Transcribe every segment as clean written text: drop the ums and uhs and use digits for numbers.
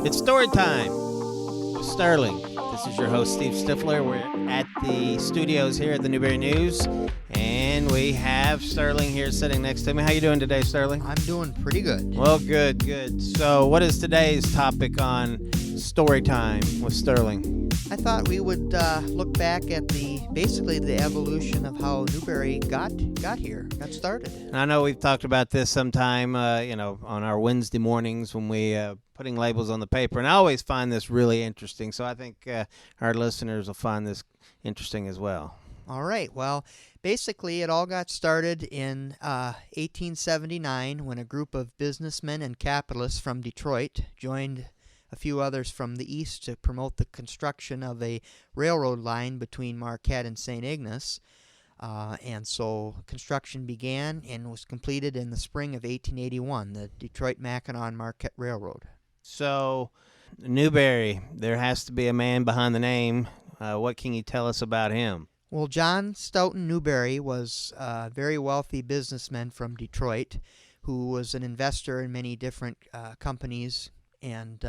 It's story time with Sterling. This is your host, Steve Stifler. We're at the studios here at the Newberry News, and we have Sterling here sitting next to me. How you doing today, Sterling? I'm doing pretty good. Well, good. So what is today's topic on story time with Sterling? I thought we would look back at basically the evolution of how Newberry got started. And I know we've talked about this sometime, on our Wednesday mornings when we putting labels on the paper. And I always find this really interesting. So I think our listeners will find this interesting as well. All right. Well, basically, it all got started in 1879 when a group of businessmen and capitalists from Detroit joined a few others from the east to promote the construction of a railroad line between Marquette and St. Ignace. And so construction began and was completed in the spring of 1881, the Detroit-Mackinac-Marquette Railroad. So, Newberry, there has to be a man behind the name. What can you tell us about him? Well, John Stoughton Newberry was a very wealthy businessman from Detroit who was an investor in many different companies. And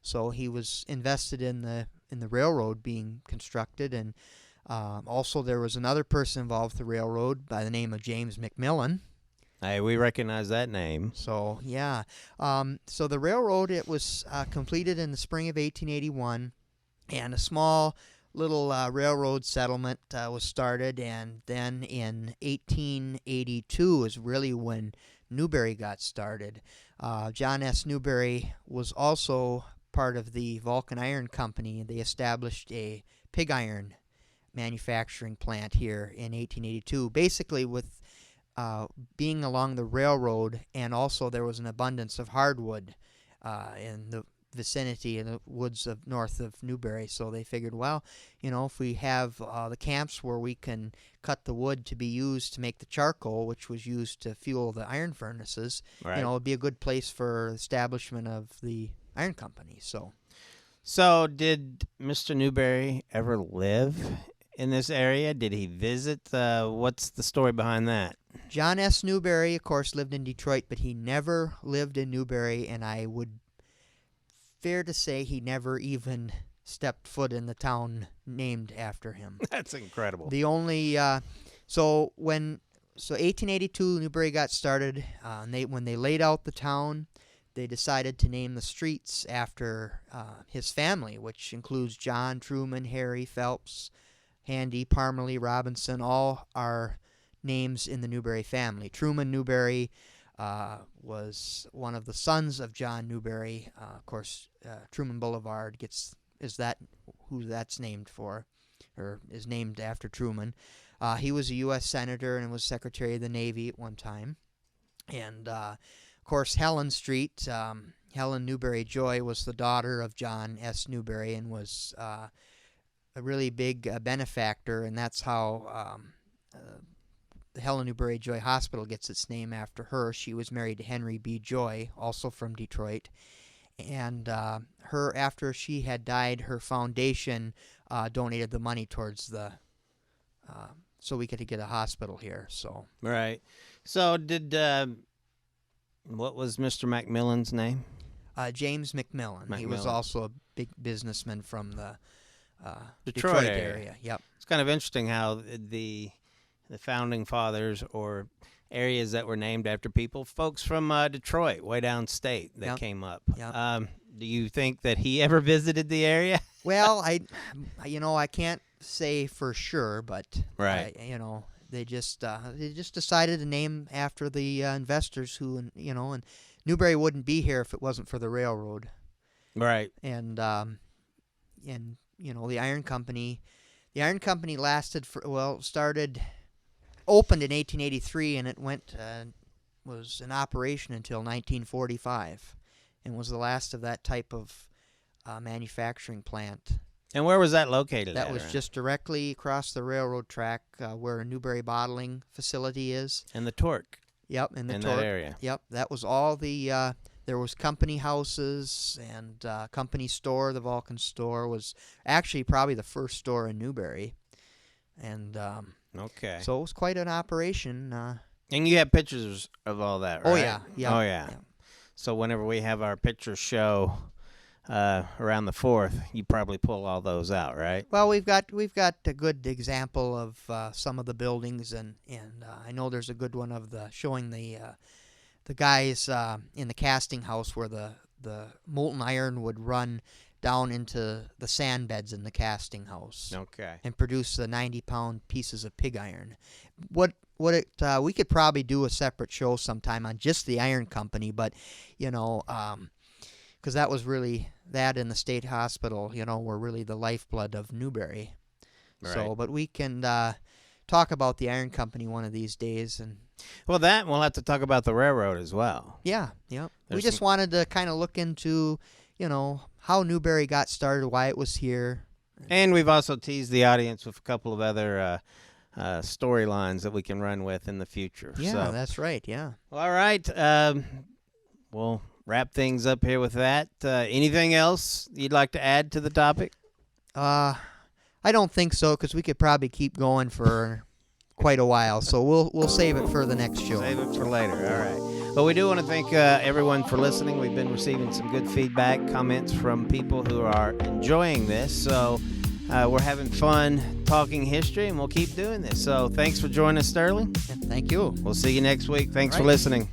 so he was invested in the railroad being constructed, and also there was another person involved with the railroad by the name of James McMillan. Hey, we recognize that name. So yeah, so the railroad, it was completed in the spring of 1881, and a small little railroad settlement was started, and then in 1882 is really when Newberry got started. John S. Newberry was also part of the Vulcan Iron Company. They established a pig iron manufacturing plant here in 1882, basically with being along the railroad, and also there was an abundance of hardwood in the vicinity in the woods of north of Newberry. So they figured, well, if we have the camps where we can cut the wood to be used to make the charcoal, which was used to fuel the iron furnaces, right, it'd be a good place for establishment of the iron company. So did Mr. Newberry ever live in this area? Did he visit? What's the story behind that? John S. Newberry, of course, lived in Detroit, but he never lived in Newberry, and I would fair to say he never even stepped foot in the town named after him. That's incredible. The only so 1882 Newberry got started. When they laid out the town, they decided to name the streets after his family, which includes John, Truman, Harry, Phelps, Handy, Parmalee, Robinson. All are names in the Newberry family. Truman Newberry was one of the sons of John Newberry. Of course, Truman Boulevard is who that's named for, or is named after Truman. He was a U.S. Senator and was Secretary of the Navy at one time. And, of course, Helen Street, Helen Newberry Joy, was the daughter of John S. Newberry and was a really big benefactor, and that's how the Helen Newberry Joy Hospital gets its name after her. She was married to Henry B. Joy, also from Detroit. And after she had died, her foundation donated the money towards so we could get a hospital here. So Right. So did what was Mr. McMillan's name? James McMillan. He was also a big businessman from the Detroit area. Yep. It's kind of interesting how the founding fathers, or areas that were named after people, folks from Detroit, way downstate, that came up. Yep. Do you think that he ever visited the area? Well, I can't say for sure, but right. They just decided to name after the investors who, and Newberry wouldn't be here if it wasn't for the railroad. Right. And the iron company opened in 1883, and it was in operation until 1945, and was the last of that type of manufacturing plant. And where was that located? That was just directly across the railroad track where a Newberry bottling facility is. And the Torque. Yep, in Torque. that area. Yep, that was all the. There was company houses and company store. The Vulcan store was actually probably the first store in Newberry, and okay. So it was quite an operation. And you have pictures of all that, right? Oh yeah, yeah. Oh yeah. So whenever we have our picture show, around the 4th, you probably pull all those out, right? Well, we've got a good example of some of the buildings, and I know there's a good one of showing the guys in the casting house where the molten iron would run down into the sand beds in the casting house. Okay. And produce the 90-pound pieces of pig iron. We could probably do a separate show sometime on just the iron company, but because that was really, that in the state hospital, were really the lifeblood of Newberry. Right. So, but we can talk about the iron company one of these days, and Well, we'll have to talk about the railroad as well. yeah. We just wanted to kind of look into, how Newberry got started, why it was here. And we've also teased the audience with a couple of other storylines that we can run with in the future. Yeah, So, that's right, yeah. all right. We'll wrap things up here with that. Anything else you'd like to add to the topic? I don't think so, because we could probably keep going for quite a while. So we'll save it for the next show. Save it for later. All right. Well, we do want to thank everyone for listening. We've been receiving some good feedback, comments from people who are enjoying this. So we're having fun talking history, and we'll keep doing this. So thanks for joining us, Sterling. Thank you. We'll see you next week. Thanks All for right. listening.